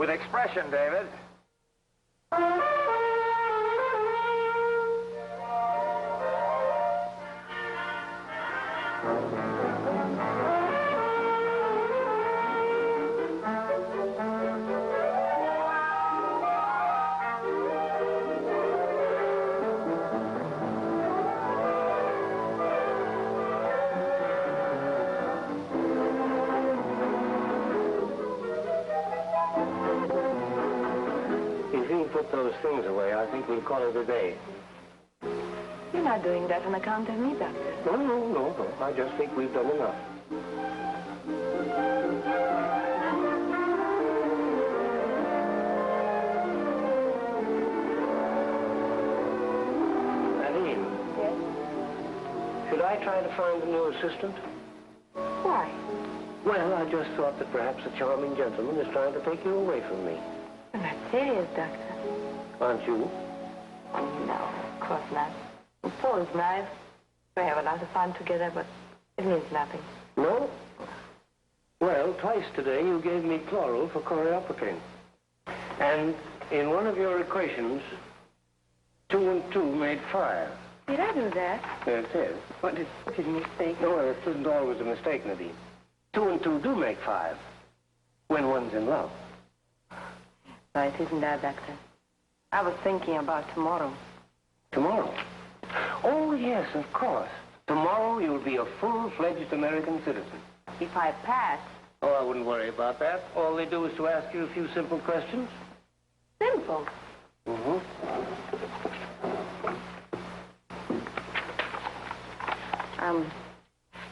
With expression, David. Those things away, I think we'll call it a day. You're not doing that on account of me, Doctor. No. I just think we've done enough. Aline. Yes? Should I try to find a new assistant? Why? Well, I just thought that perhaps a charming gentleman is trying to take you away from me. I'm not serious, Doctor. Aren't you? Oh, no, of course not. Paul's nice. We have a lot of fun together, but it means nothing. No? Well, twice today you gave me chloral for choreopaquine. And in one of your equations, 2 and 2 made 5. Did I do that? Yes, it is. What is a mistake? No, it isn't always a mistake, Nadine. 2 and 2 do make 5 when one's in love. No, it isn't that, Doctor. I was thinking about tomorrow. Tomorrow? Oh, yes, of course. Tomorrow you'll be a full-fledged American citizen. If I pass. Oh, I wouldn't worry about that. All they do is to ask you a few simple questions. Simple? Mm-hmm.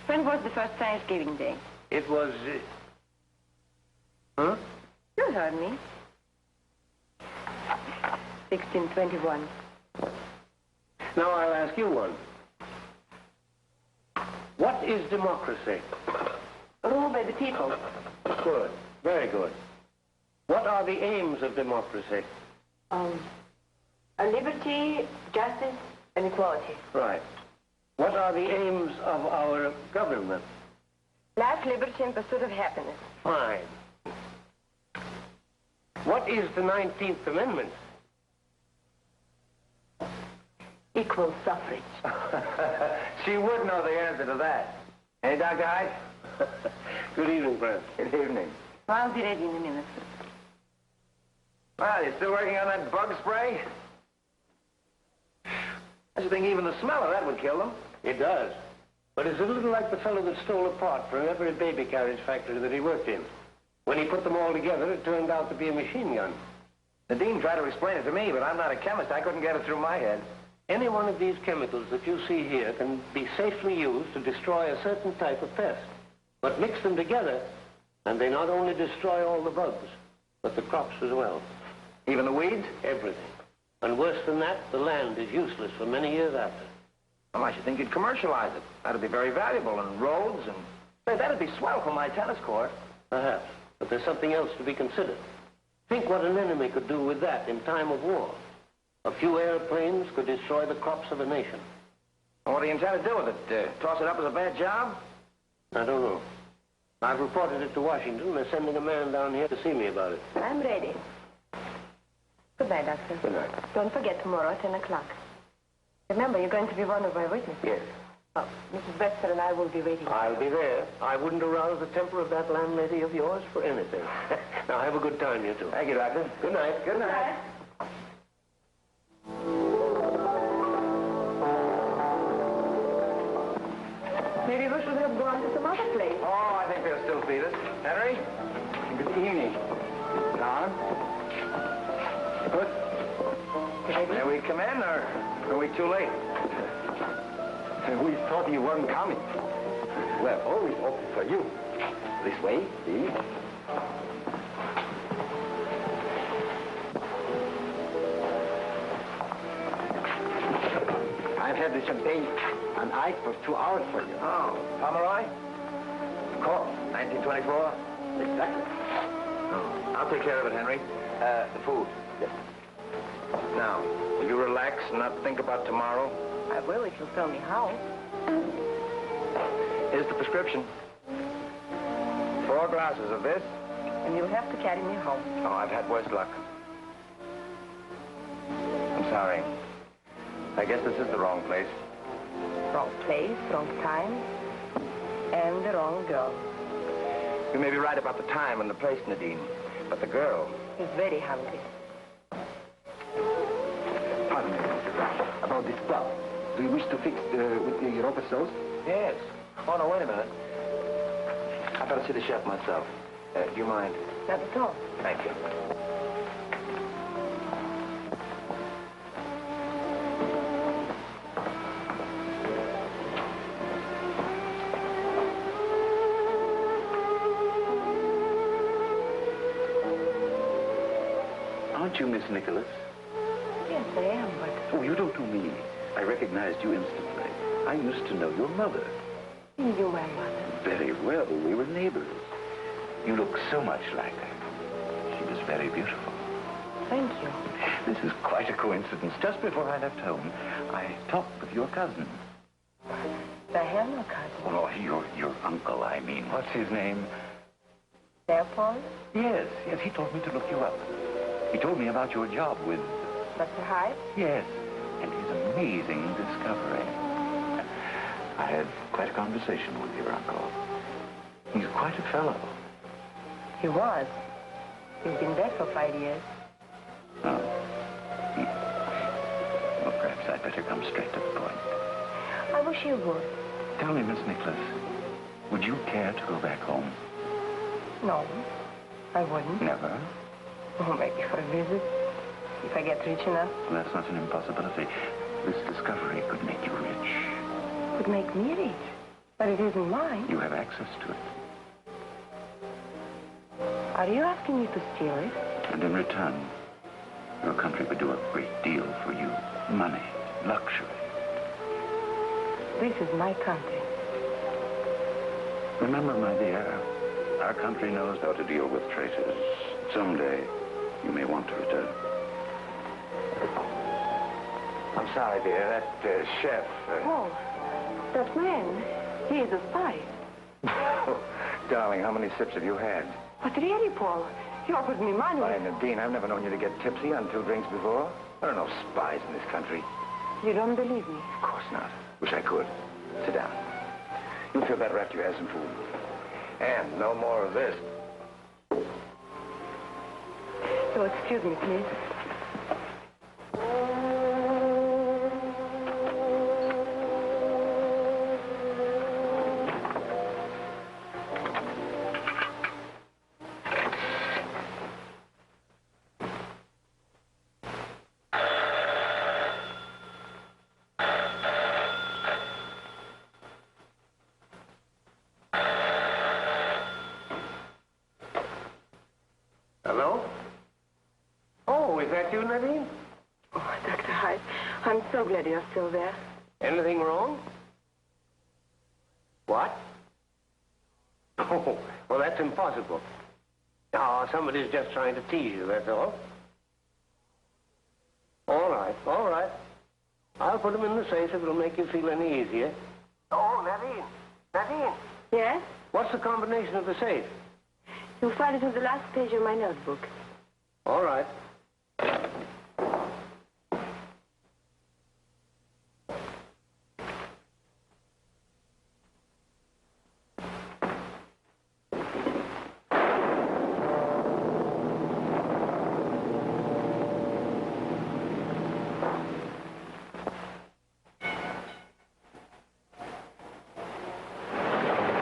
When was the first Thanksgiving Day? It was, Huh? You heard me. 1621. Now I'll ask you one. What is democracy? Rule by the people. Good. Very good. What are the aims of democracy? Liberty, justice, and equality. Right. What are the aims of our government? Life, liberty, and pursuit of happiness. Fine. What is the 19th Amendment? Equal suffrage. She would know the answer to that. Hey, Dr. Hyde? Good evening, friend. Good evening. I'll be ready in a minute. Well, you still working on that bug spray? I should think even the smell of that would kill them. It does. But it's a little like the fellow that stole a part from every baby carriage factory that he worked in. When he put them all together, it turned out to be a machine gun. The dean tried to explain it to me, but I'm not a chemist. I couldn't get it through my head. Any one of these chemicals that you see here can be safely used to destroy a certain type of pest. But mix them together, and they not only destroy all the bugs, but the crops as well. Even the weeds? Everything. And worse than that, the land is useless for many years after. Well, I should think you'd commercialize it. That'd be very valuable, and roads, and... Say, that'd be swell for my tennis court. Perhaps, but there's something else to be considered. Think what an enemy could do with that in time of war. A few airplanes could destroy the crops of a nation. Well, what do you intend to do with it? Toss it up as a bad job? I don't know. I've reported it to Washington, and they're sending a man down here to see me about it. I'm ready. Goodbye, Doctor. Good night. Don't forget tomorrow at 10 o'clock. Remember, you're going to be one of my witnesses. Yes. Oh, Mrs. Webster and I will be waiting. I'll be there. I wouldn't arouse the temper of that landlady of yours for anything. Now, have a good time, you two. Thank you, Doctor. Good night. Good night. Maybe we should have gone to some other place. Oh, I think they'll still feed us. Henry? Good evening. Don? Good. May we come in, or are we too late? We thought you weren't coming. We're always open for you. This way, see? I've had the champagne and ice for 2 hours for you. Oh, Pomeroy? Of course. 1924? Exactly. Oh, I'll take care of it, Henry. The food. Yes. Now, will you relax and not think about tomorrow? I will if you'll tell me how. Here's the prescription. 4 glasses of this, and you'll have to carry me home. Oh, I've had worse luck. I'm sorry. I guess this is the wrong place. Wrong place, wrong time, and the wrong girl. You may be right about the time and the place, Nadine, but the girl... He's very hungry. Pardon me, Mr. Rush. About this club. Do you wish to fix with the Europa sauce? Yes. Oh, no, wait a minute. I better see the chef myself. Do you mind? Not at all. Thank you. Aren't you Miss Nicholas? Yes, I am, but... Oh, you don't know me. I recognized you instantly. I used to know your mother. You knew my mother. Very well. We were neighbors. You look so much like her. She was very beautiful. Thank you. This is quite a coincidence. Just before I left home, I talked with your cousin. I have no cousin. Oh, your uncle, I mean. What's his name? Leopold? Yes, he told me to look you up. He told me about your job with... Dr. Hyde? Yes, and his amazing discovery. I had quite a conversation with your uncle. He's quite a fellow. He was. He's been dead for 5 years. Oh. Well, perhaps I'd better come straight to the point. I wish you would. Tell me, Miss Nicholas, would you care to go back home? No, I wouldn't. Never? Oh, maybe for a visit, if I get rich enough. Well, that's not an impossibility. This discovery could make you rich. Would make me rich, but it isn't mine. You have access to it. Are you asking me to steal it? And in return, your country would do a great deal for you. Money, luxury. This is my country. Remember, my dear, our country knows how to deal with traitors. Someday, you may want to return. I'm sorry, dear. That chef... Oh, that man, he is a spy. Darling, how many sips have you had? But really, Paul, he offered me money. Why, Nadine, I've never known you to get tipsy on 2 drinks before. There are no spies in this country. You don't believe me? Of course not. Wish I could. Sit down. You'll feel better after you have some food. And no more of this. So excuse me, please. Hello? Oh, is that you, Nadine? Oh, Dr. Hyde, I'm so glad you're still there. Anything wrong? What? Oh, well, that's impossible. Oh, somebody's just trying to tease you, that's all. All right, all right. I'll put them in the safe if it'll make you feel any easier. Oh, Nadine. Nadine. Yes? What's the combination of the safe? You'll find it on the last page of my notebook. All right.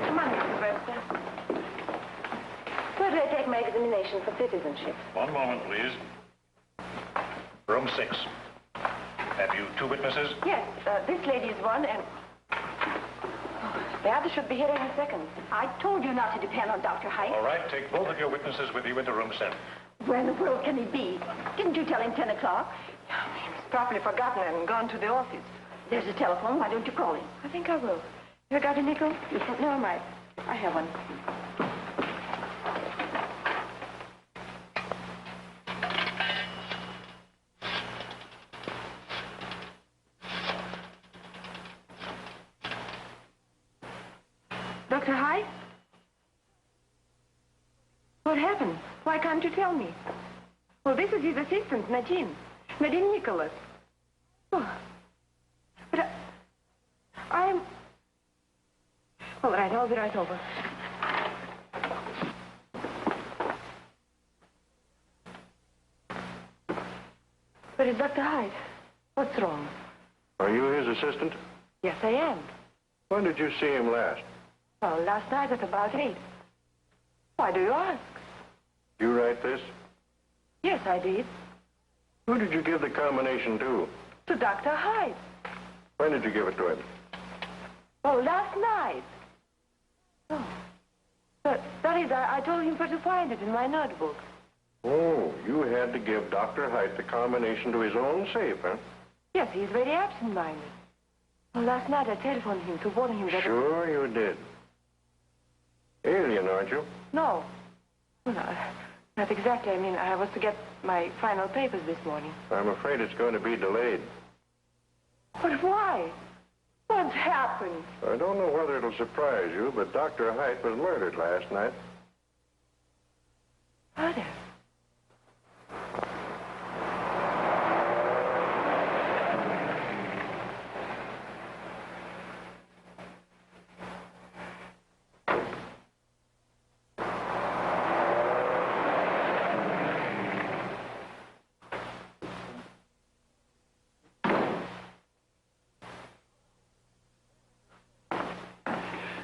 Come on, Mr. Webster. Where do I take my examination for citizenship? One moment, please. Room 6. Have you 2 witnesses? Yes, this lady is one, and... the other should be here any second. I told you not to depend on Dr. Hyde. All right, take both of your witnesses with you into room 7. Where in the world can he be? Didn't you tell him 10 o'clock? He's probably forgotten and gone to the office. There's a telephone. Why don't you call him? I think I will. You got a nickel? No, I have one. Dr. Hyde? What happened? Why can't you tell me? Well, this is his assistant, Nadine. Nadine Nicholas. Oh. But I'm... All right, I'll be right over. But it's Dr. Hyde. What's wrong? Are you his assistant? Yes, I am. When did you see him last? Well, last night at about 8. Why do you ask? You write this? Yes, I did. Who did you give the combination to? To Dr. Hyde. When did you give it to him? Oh, last night. Oh. But that is, I told him where to find it in my notebook. Oh, you had to give Dr. Hyde the combination to his own safe, huh? Yes, he's very absent-minded. Well, last night I telephoned him to warn him that... Sure you did. Alien, aren't you? No. No, not exactly. I mean, I was to get my final papers this morning. I'm afraid it's going to be delayed. But why? What's happened? I don't know whether it'll surprise you, but Dr. Hyde was murdered last night. Murder?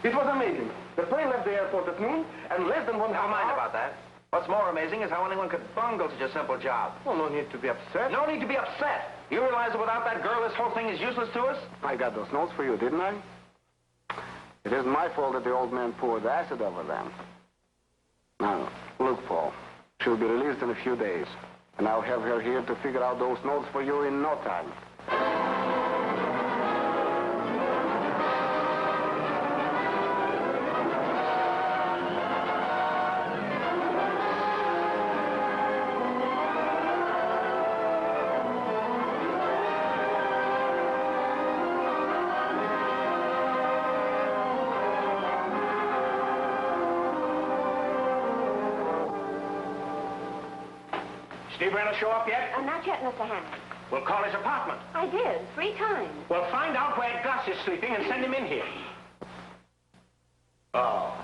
It was amazing. The plane left the airport at noon, and less than 1 half hour... Never mind about that. What's more amazing is how anyone could bungle such a simple job. Well, no need to be upset. No need to be upset. You realize that without that girl, this whole thing is useless to us? I got those notes for you, didn't I? It isn't my fault that the old man poured acid over them. Now, look, Paul. She'll be released in a few days. And I'll have her here to figure out those notes for you in no time. Steve Reynolds show up yet? Not yet, Mr. Hammond. We'll call his apartment. I did, 3 times. We'll find out where Gus is sleeping and send him in here. Oh.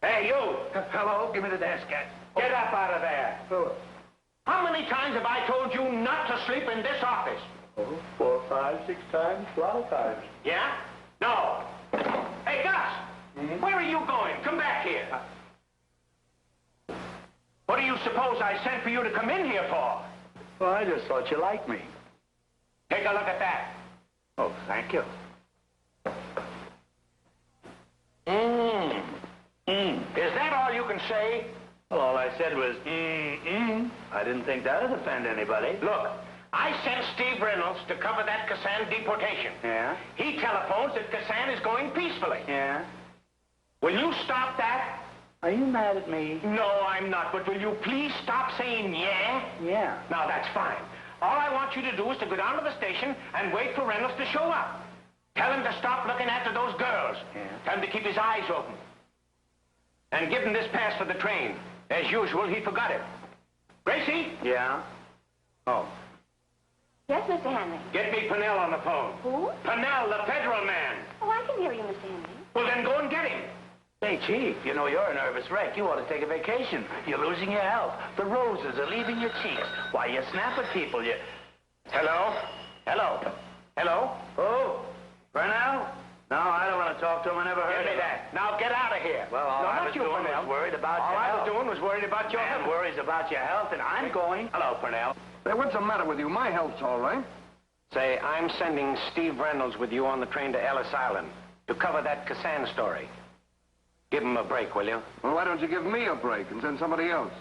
Hey, you! Hello, give me the desk, cat. Get up out of there. How many times have I told you not to sleep in this office? Oh, 4, 5, 6 times, a lot of times. Yeah? No. Hey, Gus! Where are you going? Come back here. What do you suppose I sent for you to come in here for? Well, I just thought you liked me. Take a look at that. Oh, thank you. Is that all you can say? Well, all I said was, I didn't think that'd offend anybody. Look, I sent Steve Reynolds to cover that Kassan deportation. Yeah? He telephones that Kassan is going peacefully. Yeah? Will you stop that? Are you mad at me? No, I'm not, but will you please stop saying yeah? Yeah. Now, that's fine. All I want you to do is to go down to the station and wait for Reynolds to show up. Tell him to stop looking after those girls. Yeah. Tell him to keep his eyes open. And give him this pass for the train. As usual, he forgot it. Gracie? Yeah? Oh. Yes, Mr. Hammond. Get me Pennell on the phone. Who? Pennell, the federal man. Oh, I can hear you, Mr. Hammond. Well, then go and get him. Hey, Chief, you know you're a nervous wreck. You ought to take a vacation. You're losing your health. The roses are leaving your cheeks. Why, you snap at people, you... Hello? Hello? Hello? Oh, Purnell? No, I don't want to talk to him. I never heard Give me of that. Now get out of here. Well, all no, I not was you, doing Purnell. was worried about all your I health. was doing was worried about your Man health. worries about your health, and I'm going. Hello, Purnell. Hey, what's the matter with you? My health's all right. Say, I'm sending Steve Reynolds with you on the train to Ellis Island to cover that Kassan story. Give him a break, will you? Well, why don't you give me a break and send somebody else?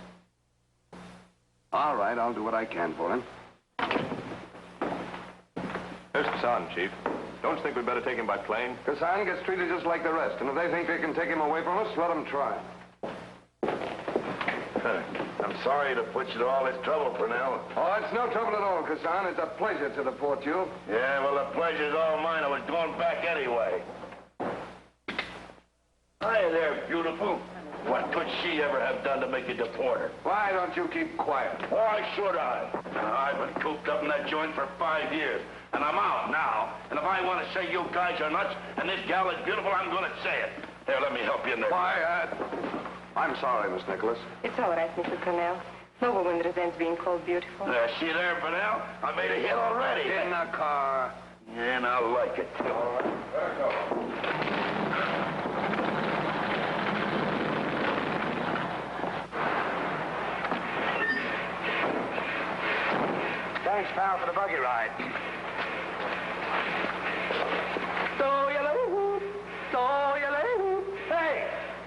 All right, I'll do what I can for him. There's Kassan, Chief. Don't you think we'd better take him by plane? Kassan gets treated just like the rest, and if they think they can take him away from us, let them try. I'm sorry to put you to all this trouble, Purnell. Oh, it's no trouble at all, Kassan. It's a pleasure to deport you. Yeah, well, the pleasure's all mine. I was going back anyway. Hi there, beautiful. What could she ever have done to make you deport her? Why don't you keep quiet? Why should I? I've been cooped up in that joint for 5 years, and I'm out now. And if I want to say you guys are nuts and this gal is beautiful, I'm going to say it. Here, let me help you in there. Quiet. I'm sorry, Miss Nicholas. It's all right, Mr. Cornell. No woman resents being called beautiful. See there, Burnell? I made a hit already. In the car. Yeah, and I like it, too. All right. There we go. Thanks, pal, for the buggy ride.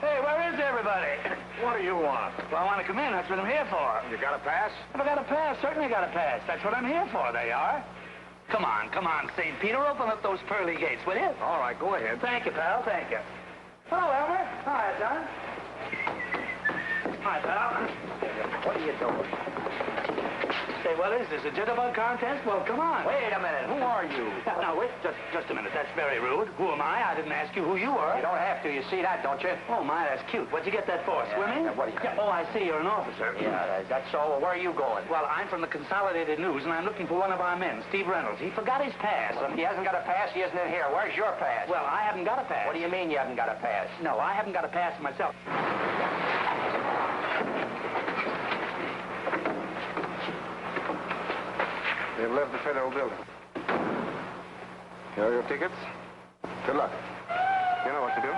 Hey, where is everybody? What do you want? Well, I want to come in. That's what I'm here for. You got a pass? Have I got a pass? Certainly got a pass. That's what I'm here for. They are. Come on, St. Peter. Open up those pearly gates, will you? All right, go ahead. Thank you, pal. Thank you. Hello, Elmer. Hi, John. Hi, pal. What are you doing? Say, what is this, a jitterbug contest? Well, come on. Wait a minute. Who are you? Now, wait, just a minute. That's very rude. Who am I? I didn't ask you who you are. You don't have to. You see that, don't you? Oh, my, that's cute. What'd you get that for? Swimming? What do you... Oh, I see. You're an officer. Yeah, that's so. Where are you going? Well, I'm from the Consolidated News, and I'm looking for one of our men, Steve Reynolds. He forgot his pass. Well, if he hasn't got a pass, he isn't in here. Where's your pass? Well, I haven't got a pass. What do you mean you haven't got a pass? No, I haven't got a pass myself. They've left the federal building. Here are your tickets. Good luck. You know what to do.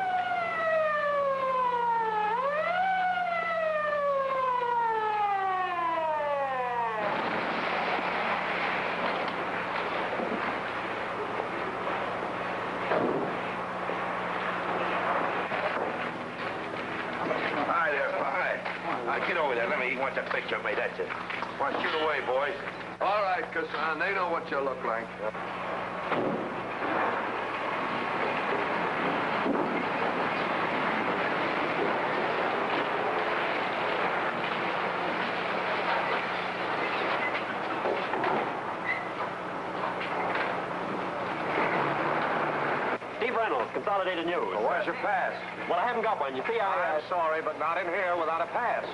Hi there, hi. Get over there. Let me want a picture of me, that's it. Well, shoot away, boys. All right, Kassan. They know what you look like. Steve Reynolds, Consolidated News. Well, where's your pass? Well, I haven't got one. You see, I'm sorry, but not in here without a pass.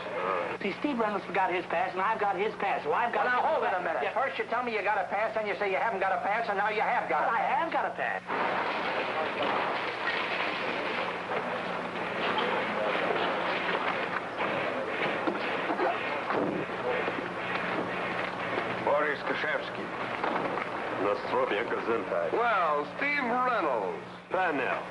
See, Steve Reynolds forgot his pass, and I've got his pass, so I've got... Well, now, hold it a minute. Yeah. First you tell me you got a pass, then you say you haven't got a pass, and now you have got But it. I have got a pass. Boris Kashevsky. Nostrovia Gesundheit. Well, Steve Reynolds. Pernell.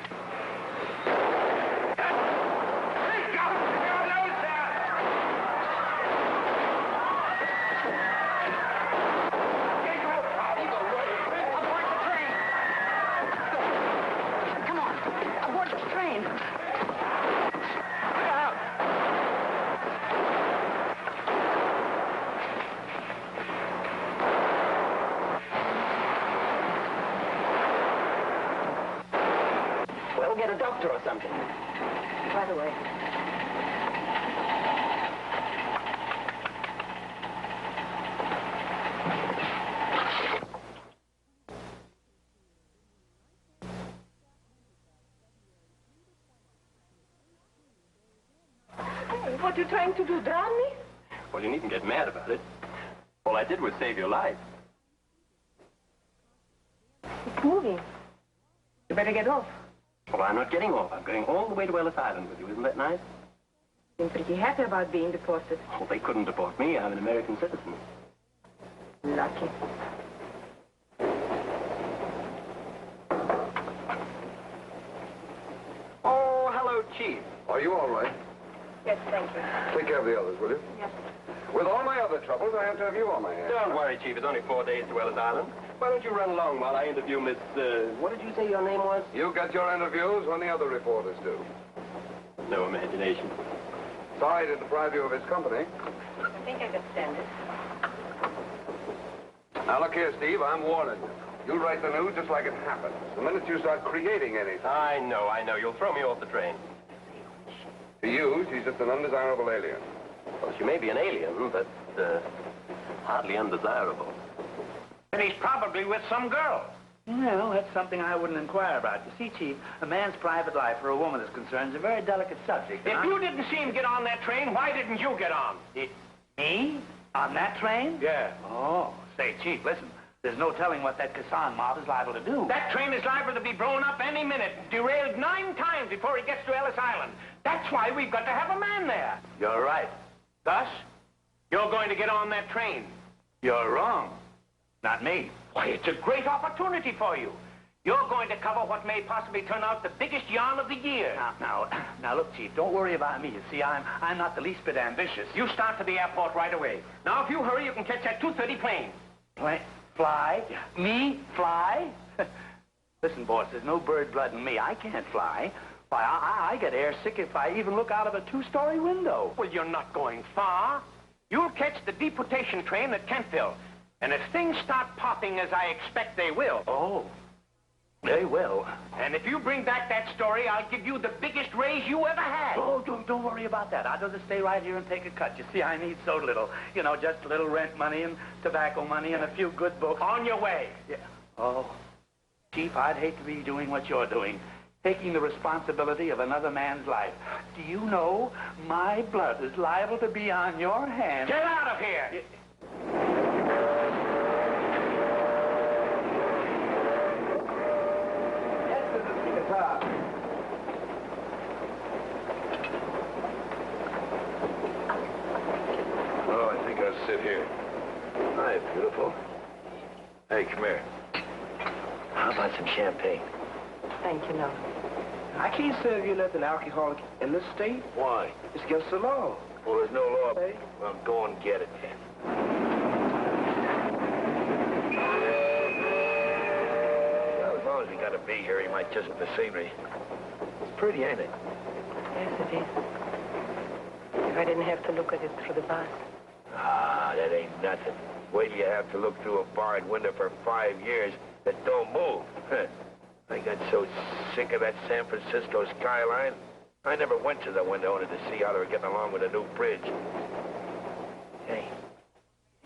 Get a doctor or something. By the way. What are you trying to do, drown me? Well, you needn't get mad about it. All I did was save your life. It's moving. You better get off. Well, I'm not getting off. I'm going all the way to Ellis Island with you. Isn't that nice? I'm pretty happy about being deported. Oh, they couldn't deport me. I'm an American citizen. Lucky. Oh, hello, Chief. Are you all right? Yes, thank you. Take care of the others, will you? Yes. With all my other troubles, I have to have you on my hands. Don't worry, Chief. It's only 4 days to Ellis Island. Why don't you run along while I interview Miss, what did you say your name was? You get your interviews when the other reporters do. No imagination. Sorry to deprive you of his company. I think I can stand it. Now, look here, Steve, I'm warning you. You write the news just like it happens. The minute you start creating anything. I know. You'll throw me off the train. To you, she's just an undesirable alien. Well, she may be an alien, but, hardly undesirable. And he's probably with some girl. Well, that's something I wouldn't inquire about. You see, Chief, a man's private life where a woman is concerned is a very delicate subject. If you didn't see him get on that train, why didn't you get on? Me? On that train? Yeah. Oh, say, Chief, listen. There's no telling what that Kassan mob is liable to do. That train is liable to be blown up any minute, derailed 9 times before it gets to Ellis Island. That's why we've got to have a man there. You're right. Thus, you're going to get on that train. You're wrong. Not me. Why, it's a great opportunity for you. You're going to cover what may possibly turn out the biggest yarn of the year. Now, look, Chief, don't worry about me. You see, I'm not the least bit ambitious. You start for the airport right away. Now, if you hurry, you can catch that 2:30 plane. Fly? Me? Fly? Listen, boss, there's no bird blood in me. I can't fly. Why, I get airsick if I even look out of a 2-story window. Well, you're not going far. You'll catch the deportation train at Kentville. And if things start popping as I expect they will... Oh, they will. And if you bring back that story, I'll give you the biggest raise you ever had. Oh, don't worry about that. I'd rather stay right here and take a cut. You see, I need so little. You know, just a little rent money and tobacco money and a few good books. On your way. Yeah. Oh, Chief, I'd hate to be doing what you're doing. Taking the responsibility of another man's life. Do you know my blood is liable to be on your hands? Get out of here! Oh, I think I'll sit here. Hi, beautiful. Hey, come here. How about some champagne? Thank you, no. I can't serve you nothing alcoholic in this state. Why? It's against the law. Well, there's no law. Hey? Well, go and get it then. Well, as long as he got to be here, he might just the scenery. It's pretty, ain't it? Yes, it is. If I didn't have to look at it through the bars. Ah, that ain't nothing. Wait till you have to look through a barred window for 5 years that don't move. I got so sick of that San Francisco skyline, I never went to the window only to see how they were getting along with the new bridge. Hey,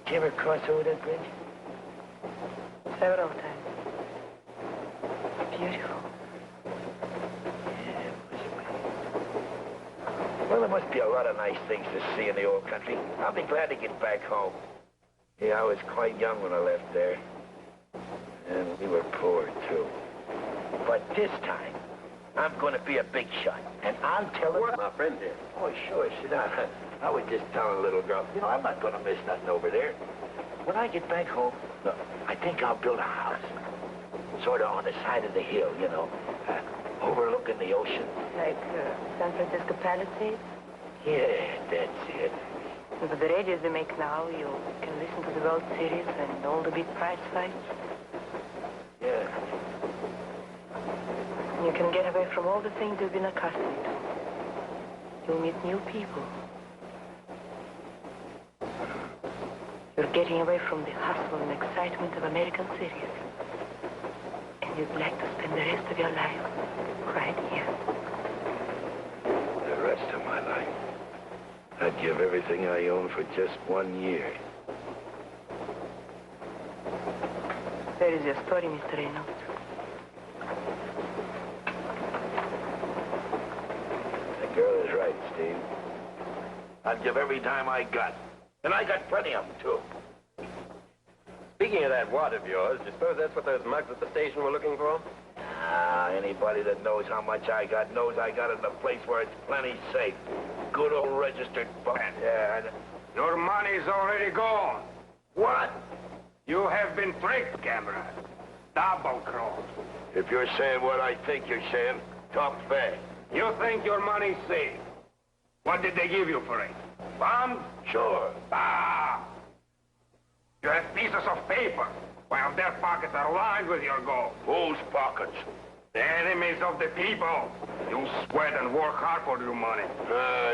did you ever cross over that bridge? Several times. Beautiful. Yeah, it must be. Well, there must be a lot of nice things to see in the old country. I'll be glad to get back home. Yeah, I was quite young when I left there. And we were poor, too. But this time, I'm going to be a big shot. And I'll tell her... My friend here. Oh, sure, sit down. I was just telling a little girl, you know, I'm not going to miss nothing over there. When I get back home, look, I think I'll build a house. Sort of on the side of the hill, you know, overlooking the ocean. Like San Francisco Palisades? Yeah, that's it. With the radios they make now, you can listen to the World Series and all the big prize fights. Yeah. You can get away from all the things you've been accustomed to. You'll meet new people. You're getting away from the hustle and excitement of American cities. And you'd like to spend the rest of your life right here. The rest of my life. I'd give everything I own for just 1 year. There is your story, Mr. Reynolds. The girl is right, Steve. I'd give every dime I got. And I got plenty of them, too. Speaking of that wad of yours, do you suppose that's what those mugs at the station were looking for? Anybody that knows how much I got knows I got it in a place where it's plenty safe. Good old registered buck. Yeah, Your money's already gone. What? You have been tricked, Cameron. Double-crossed. If you're saying what I think you're saying, talk fast. You think your money's safe. What did they give you for it? Bonds? Sure. Ah! You have pieces of paper, while their pockets are lined with your gold. Whose pockets? The enemies of the people. You sweat and work hard for your money.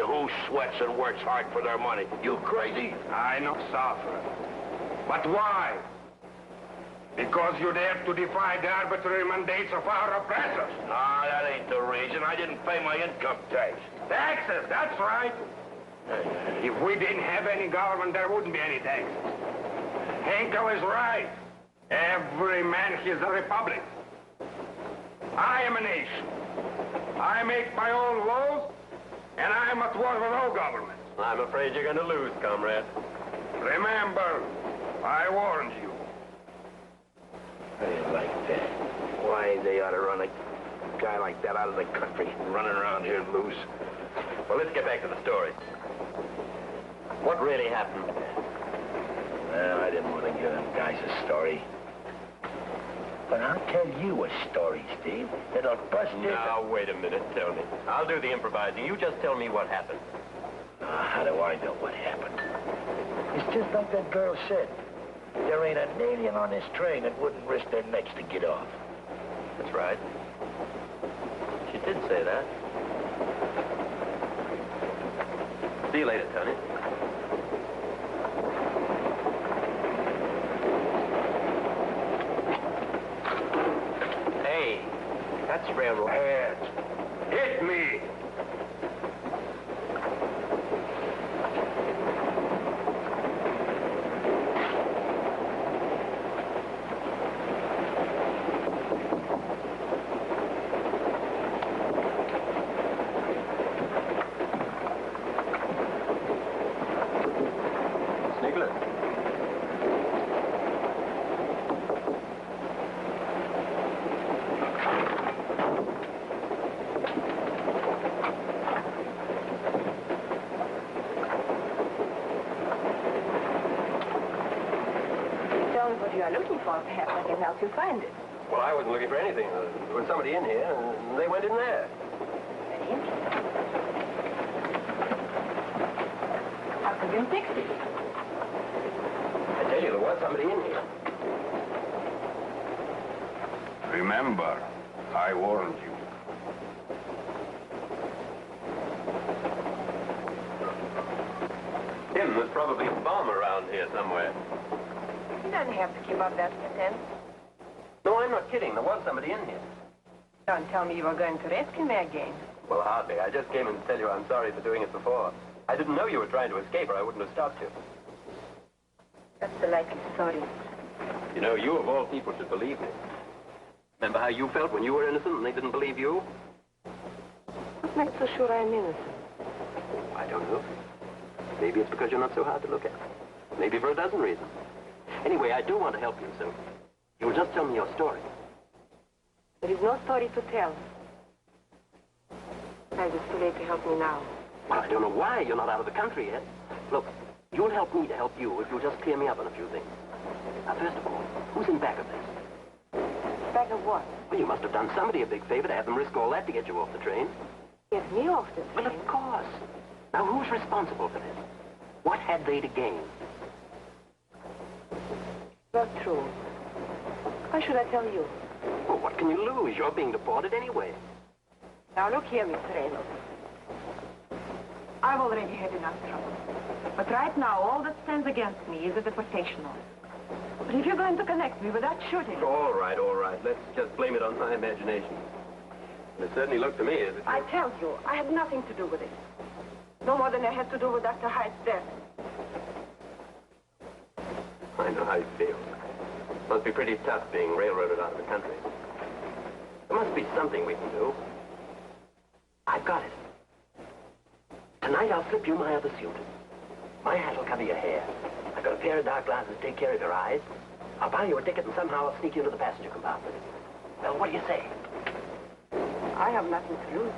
Who sweats and works hard for their money? You crazy? I know suffer. But why? Because you dare to defy the arbitrary mandates of our oppressors. Ah, that ain't the reason. I didn't pay my income tax. Taxes, that's right. If we didn't have any government, there wouldn't be any taxes. Henkel is right. Every man has a republic. I am a nation. I make my own laws, and I am at war with all governments. I'm afraid you're going to lose, comrade. Remember, I warned you. I like that. Why they ought to run a guy like that out of the country, running around here loose. Well, let's get back to the story. What really happened? Well, I didn't want to give them guys a story. But I'll tell you a story, Steve. It'll bust it. Now, wait a minute, Tony. I'll do the improvising. You just tell me what happened. How do I know what happened? It's just like that girl said. There ain't an alien on this train that wouldn't risk their necks to get off. That's right. She did say that. See you later, Tony. Hey, that's railroad. Heads. Hit me. Perhaps I can help you find it. Well, I wasn't looking for anything. There was somebody in here, and they went in there. Very interesting. How could you fix it? I tell you, there was somebody in here. Remember, I warned you. Tim, there's probably a bomb around here somewhere. You don't have to keep up that pretense. No, I'm not kidding. There was somebody in here. Don't tell me you were going to rescue me again. Well, hardly. I just came in to tell you I'm sorry for doing it before. I didn't know you were trying to escape, or I wouldn't have stopped you. That's the likely story. You know, you of all people should believe me. Remember how you felt when you were innocent and they didn't believe you? What makes you sure I'm innocent? I don't know. Maybe it's because you're not so hard to look at. Maybe for a dozen reasons. Anyway, I do want to help you, so you'll just tell me your story. There is no story to tell. And it's too late to help me now. Well, I don't know why you're not out of the country yet. Look, you'll help me to help you if you'll just clear me up on a few things. Now, first of all, who's in back of this? Back of what? Well, you must have done somebody a big favor to have them risk all that to get you off the train. Get me off the train? Well, of course. Now, who's responsible for this? What had they to gain? Not true. Why should I tell you? Well, what can you lose? You're being deported anyway. Now, look here, Mr. Reynolds. I've already had enough trouble. But right now, all that stands against me is a deportation order. But if you're going to connect me without shooting... All right, all right. Let's just blame it on my imagination. It certainly looked to me as if... I tell you, I had nothing to do with it. No more than I had to do with Dr. Hyde's death. I know how you feel. Must be pretty tough being railroaded out of the country. There must be something we can do. I've got it. Tonight I'll slip you my other suit. My hat will cover your hair. I've got a pair of dark glasses to take care of your eyes. I'll buy you a ticket and somehow I'll sneak you into the passenger compartment. Well, what do you say? I have nothing to lose.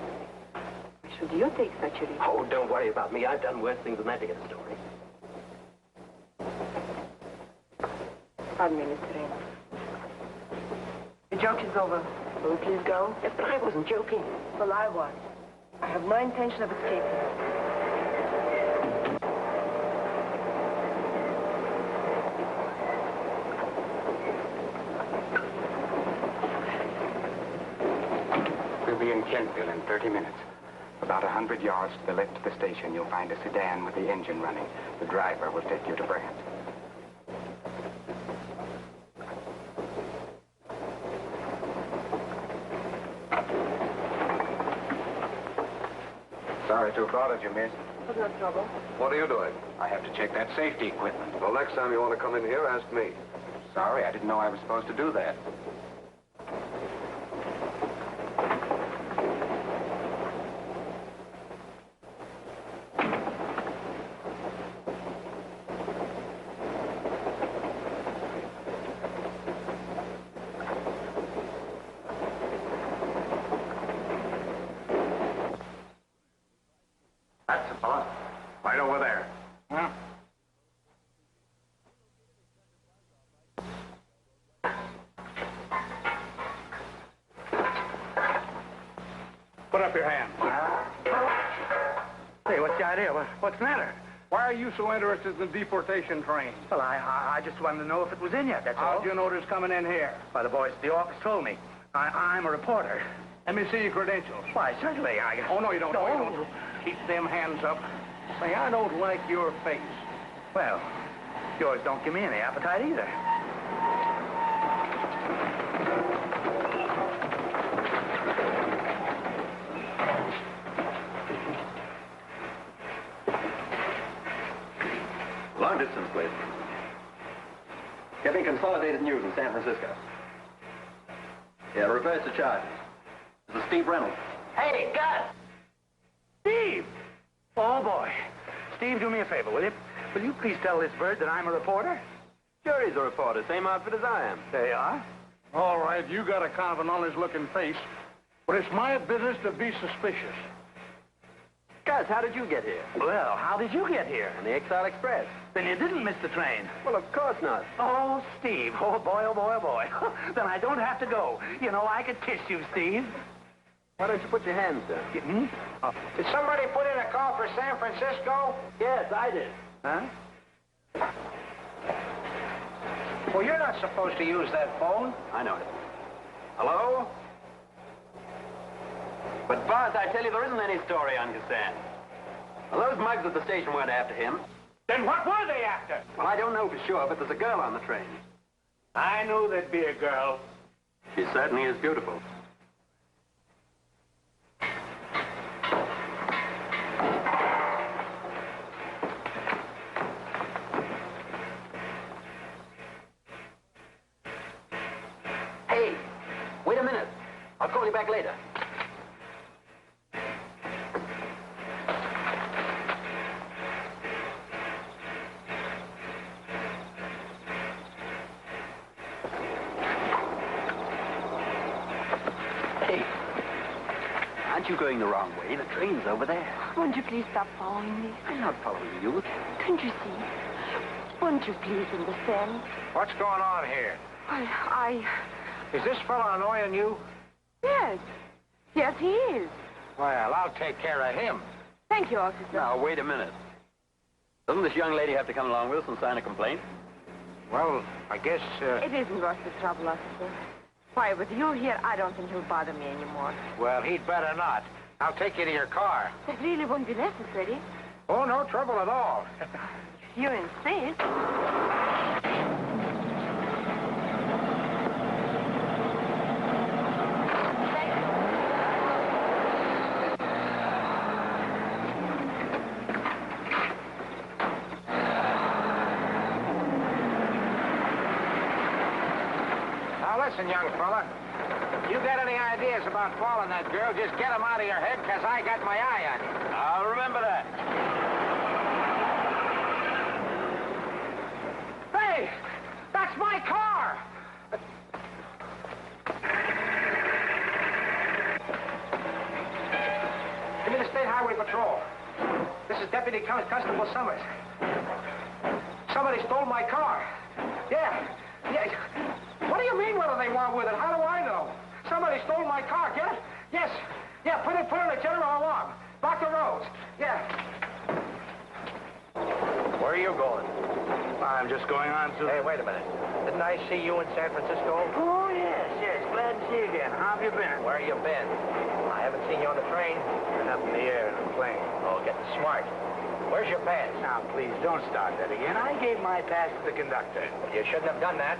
Why should you take such a risk? Oh, don't worry about me. I've done worse things than that to get a story. Pardon me, Mr. Reynolds. The joke is over. Will you please go? Yes, but I wasn't joking. Well, I was. I have no intention of escaping. We'll be in Kentville in 30 minutes. About 100 yards to the left of the station, you'll find a sedan with the engine running. The driver will take you to Brant. Sorry to have bothered you, miss. There's no trouble. What are you doing? I have to check that safety equipment. Well, next time you want to come in here, ask me. Sorry, I didn't know I was supposed to do that. That's the fella. Right over there. Huh? Put up your hand. Hey, what's the idea? What's the matter? Why are you so interested in the deportation train? Well, I just wanted to know if it was in yet, that's all. How'd you notice coming in here? Why, the boys at the office told me. I'm a reporter. Let me see your credentials. Why, certainly, Oh, no, you don't. No. No, you don't. Keep them hands up. Say, I don't like your face. Well, yours don't give me any appetite either. Long distance, please. Getting consolidated news in San Francisco. Yeah, reverse the charges. This is Steve Reynolds. Hey, Gus! Steve! Oh, boy. Steve, do me a favor, will you? Will you please tell this bird that I'm a reporter? Sure, he's a reporter. Same outfit as I am. There you are. All right, you got a kind of an honest-looking face, but it's my business to be suspicious. Gus, how did you get here? Well, how did you get here? On the Exile Express. Then you didn't miss the train. Well, of course not. Oh, Steve. Oh, boy, oh, boy, oh, boy. Then I don't have to go. You know, I could kiss you, Steve. Why don't you put your hands down? Did somebody put in a call for San Francisco? Yes, I did. Huh? Well, you're not supposed to use that phone. I know it. Hello? But, boss, I tell you, there isn't any story on Sten. Well, those mugs at the station weren't after him. Then what were they after? Well, I don't know for sure, but there's a girl on the train. I knew there'd be a girl. She certainly is beautiful. Hey, wait a minute. I'll call you back later. Aren't you going the wrong way? The train's over there. Won't you please stop following me? I'm not following you. Can't you see? Won't you please understand? What's going on here? I... Is this fella annoying you? Yes. Yes, he is. Well, I'll take care of him. Thank you, officer. Now, wait a minute. Doesn't this young lady have to come along with us and sign a complaint? Well, I guess, It isn't worth the trouble, officer. Why, with you here, I don't think he'll bother me anymore. well, he'd better not. I'll take you to your car. That really won't be necessary. Oh, no trouble at all. You insist. Listen, young fella, you got any ideas about following that girl, just get them out of your head, because I got my eye on you. I'll remember that. Hey, that's my car! Give me the State Highway Patrol. This is Deputy Constable Summers. Somebody stole my car. Yeah. What do you mean, what do they want with it? How do I know? Somebody stole my car, get it? Yes. Yeah, put it on the general alarm. Block the roads. Yeah. Where are you going? I'm just going on to... Hey, wait a minute. Didn't I see you in San Francisco? Oh, yes. Glad to see you again. How have you been? Where you been? I haven't seen you on the train. You're up in the air in a plane. Oh, getting smart. Where's your pass? Now, please, don't start that again. I gave my pass to the conductor. You shouldn't have done that.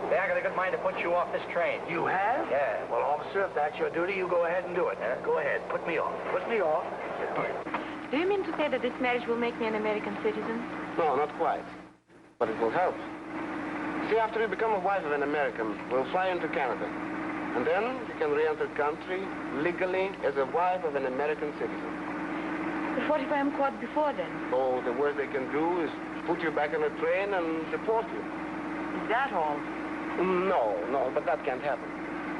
I got a good mind to put you off this train. You have? Yeah. Well, officer, if that's your duty, you go ahead and do it. Go ahead. Put me off. Put me off. Do you mean to say that this marriage will make me an American citizen? No, not quite. But it will help. See, after you become a wife of an American, we'll fly into Canada. And then you can re-enter the country legally as a wife of an American citizen. But what if I am caught before then? Oh, the worst they can do is put you back on a train and deport you. Is that all? No, but that can't happen.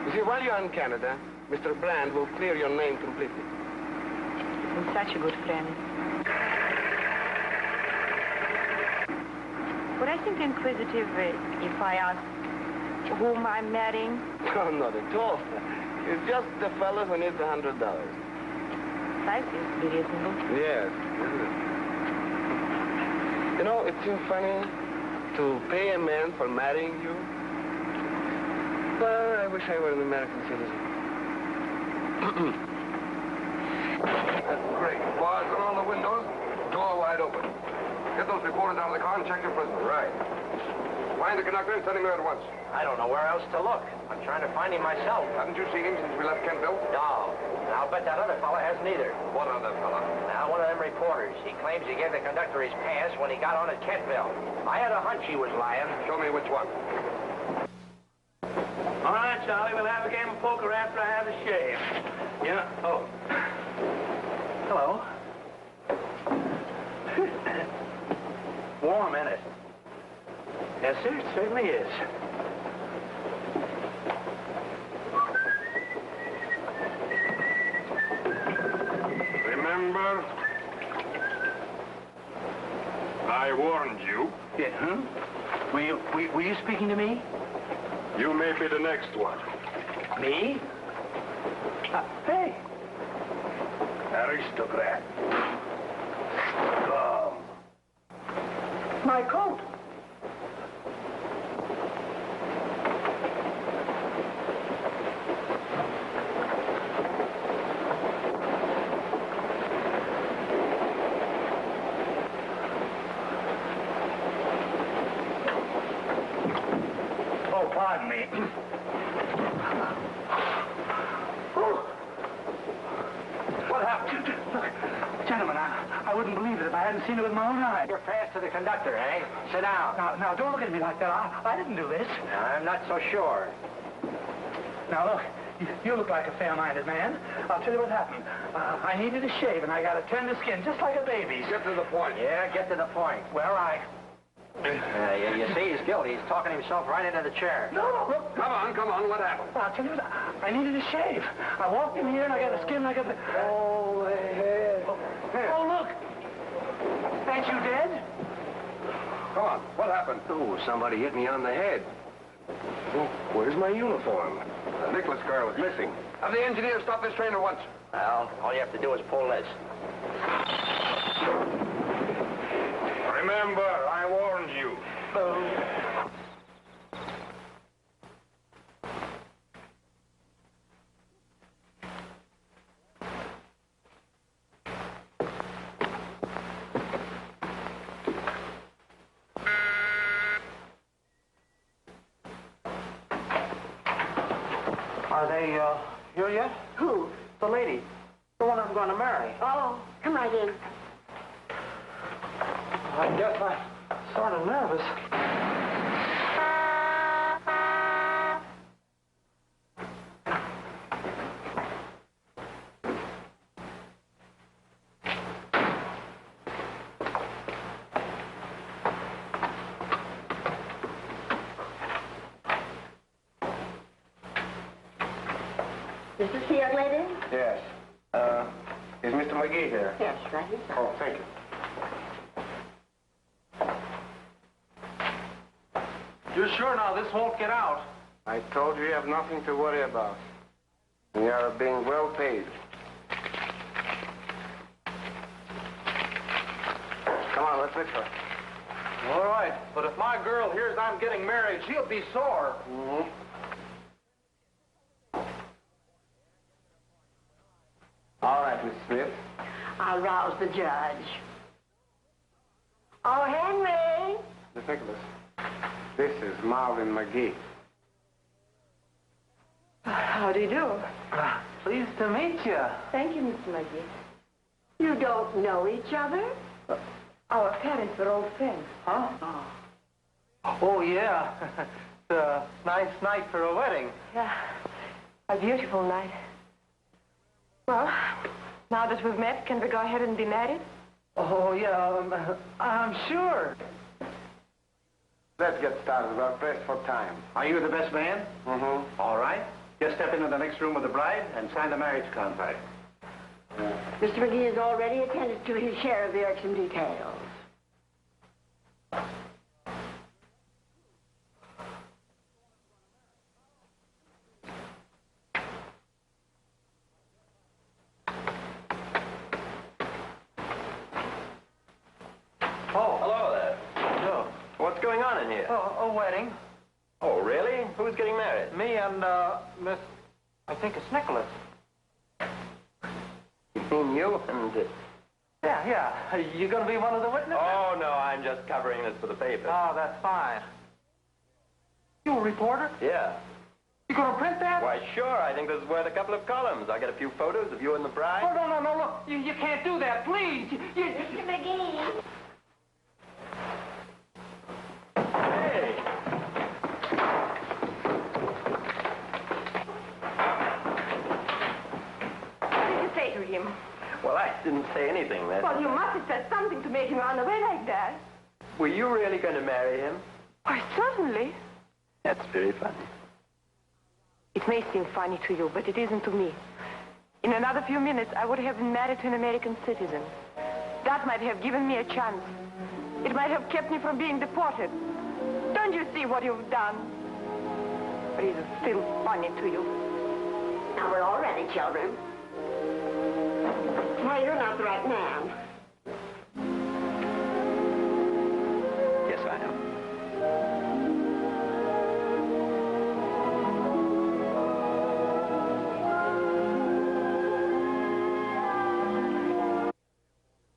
You see, while you're in Canada, Mr. Brand will clear your name completely. You're such a good friend. Would I seem inquisitive if I ask whom I'm marrying? Oh, not at all. It's just the fellow who needs $100. That seems to be reasonable. Yes, isn't it? You know, it seems funny to pay a man for marrying you. But I wish I were an American citizen. That's great. Bars on all the windows, door wide open. Get those reporters out of the car and check your prisoner. Right. Find the conductor and send him there at once. I don't know where else to look. I'm trying to find him myself. Haven't you seen him since we left Kentville? No. I'll bet that other fella hasn't either. What other fella? Now, one of them reporters. He claims he gave the conductor his pass when he got on at Kentville. I had a hunch he was lying. Show me which one. All right, Charlie, we'll have a game of poker after I have a shave. Yeah, oh. Hello. Warm, isn't it? Yes, sir, it certainly is. Remember, I warned you. Yeah, huh? Were you speaking to me? You may be the next one. Me? Hey. Aristocrat. Scum. My coat. Oh, pardon me. What happened? Look, gentlemen, I wouldn't believe it if I hadn't seen it with my own eyes. You're fast to the conductor, eh? Sit down. Now, don't look at me like that. I didn't do this. I'm not so sure. Now, look, you look like a fair-minded man. I'll tell you what happened. I needed a shave, and I got a tender skin, just like a baby's. Get to the point. Yeah, get to the point. Well, You see, he's guilty. He's talking himself right into the chair. No, look. Come on, what happened? I'll tell you what, I needed a shave. I walked in here, and I got a skin like a... Oh, my head. Oh, look. Ain't you dead? Come on, what happened? Oh, somebody hit me on the head. Oh, where's my uniform? The Nicholas car was missing. Have the engineer stop this train at once. Well, all you have to do is pull this. Remember, I warned you. Are they, here yet? Who? The lady. The one I'm going to marry. Oh, come right in. I guess I'm sort of nervous. Is this the young lady? Yes. Is Mr. McGee here? Yes, right here. Oh, thank you. You're sure now this won't get out? I told you have nothing to worry about. You are being well paid. Come on, let's mix her. All right, but if my girl hears I'm getting married, she'll be sore. Mm-hmm. All right, Miss Smith. I'll rouse the judge. Oh, Henry! Miss Nicholas, this is Marvin McGee. How do you do? Pleased to meet you. Thank you, Mr. McGee. You don't know each other? Our parents were old friends. Huh? Oh. Oh, yeah. It's a nice night for a wedding. Yeah, a beautiful night. Well, now that we've met, can we go ahead and be married? Oh, yeah, I'm sure. Let's get started. We're pressed for time. Are you the best man? Mm-hmm. All right. Just step into the next room with the bride and sign the marriage contract. Mr. McGee has already attended to his share of the irksome details. Oh, hello there. No. What's going on in here? Oh, a wedding. Oh, really? Who's getting married? Me and, Miss... I think it's Nicholas. You mean you and... Yeah. You gonna be one of the witnesses? Oh, no, I'm just covering this for the paper. Oh, that's fine. You a reporter? Yeah. You gonna print that? Why, sure. I think this is worth a couple of columns. I got a few photos of you and the bride. Oh, no, look. You can't do that, please. Mr. McGee. Hey. What did you say to him? Well, I didn't say anything then. Well, you must have said something to make him run away like that. Were you really going to marry him? Why, certainly. That's very funny. It may seem funny to you, but it isn't to me. In another few minutes, I would have been married to an American citizen. That might have given me a chance. It might have kept me from being deported. Don't you see what you've done? But is it still funny to you? Now we're all ready, children. Why, you're not the right man. Yes, I am.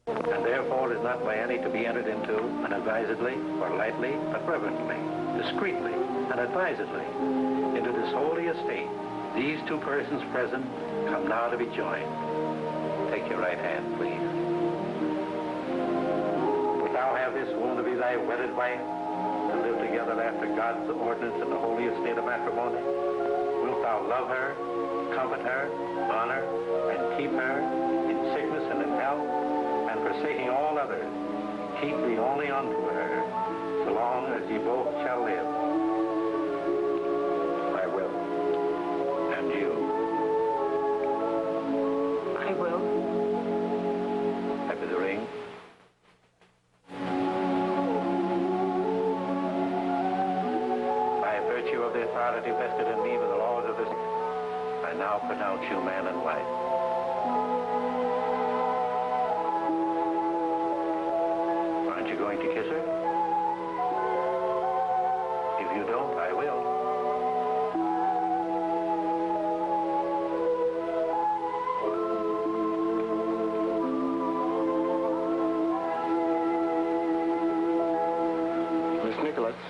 And therefore is not by any to be entered into unadvisedly or lightly, but reverently, discreetly, and advisedly. Into this holy estate, these two persons present come now to be joined. Take your right hand, please. Wilt thou have this woman to be thy wedded wife, to live together after God's ordinance in the holy estate of matrimony? Wilt thou love her, comfort her, honor, and keep her in sickness and in health, and forsaking all others, keep thee only unto her, so long as ye both shall live? I will. And you? I will. Happy the ring? By virtue of the authority vested in me by the laws of this, I now pronounce you man and wife. Aren't you going to kiss her? If you don't, I will. Miss Nicholas.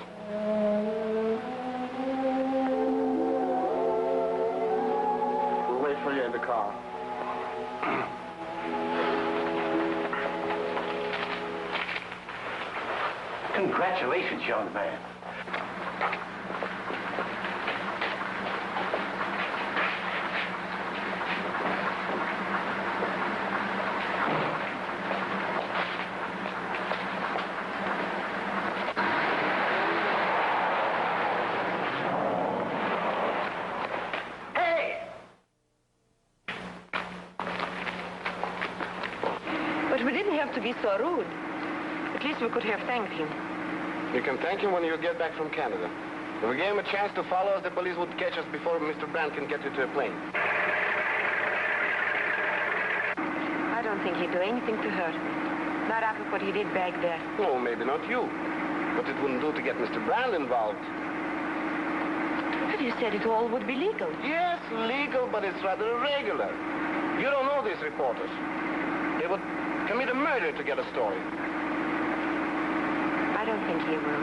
We'll wait for you in the car. Congratulations, young man. But we didn't have to be so rude. At least we could have thanked him. You can thank him when you get back from Canada. If we gave him a chance to follow us, the police would catch us before Mr. Brandt can get you to a plane. I don't think he'd do anything to her. Not after what he did back there. Oh, maybe not you. But it wouldn't do to get Mr. Brandt involved. But you said it all would be legal. Yes, legal, but it's rather irregular. You don't know these reporters. They would commit a murder to get a story. I don't think he will.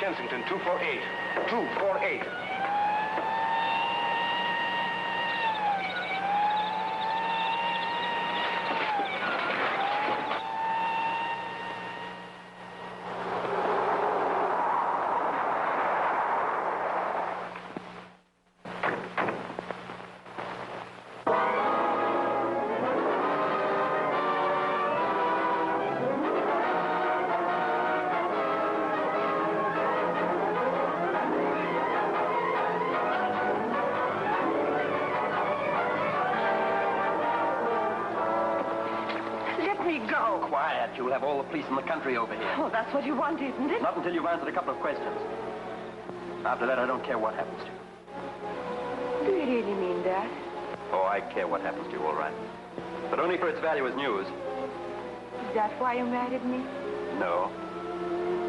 Kensington, 248. 248. You'll have all the police in the country over here. Oh, that's what you want, isn't it? Not until you've answered a couple of questions. After that, I don't care what happens to you. Do you really mean that? Oh, I care what happens to you, all right. But only for its value as news. Is that why you married me? No.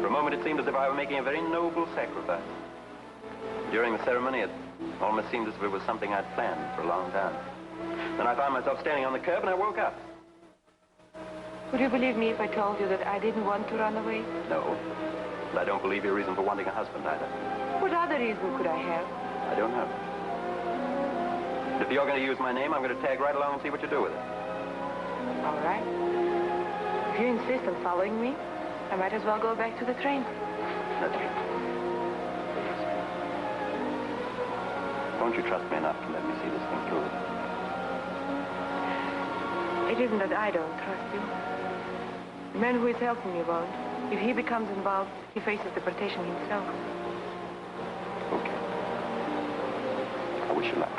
For a moment, it seemed as if I were making a very noble sacrifice. During the ceremony, it almost seemed as if it was something I'd planned for a long time. Then I found myself standing on the curb, and I woke up. Would you believe me if I told you that I didn't want to run away? No. But I don't believe your reason for wanting a husband either. What other reason could I have? I don't know. But if you're going to use my name, I'm going to tag right along and see what you do with it. All right. If you insist on following me, I might as well go back to the train. That's it. Won't you trust me enough to let me see this thing through? It isn't that I don't trust you. The man who is helping me won't. If he becomes involved, he faces deportation himself. Okay. I wish you luck.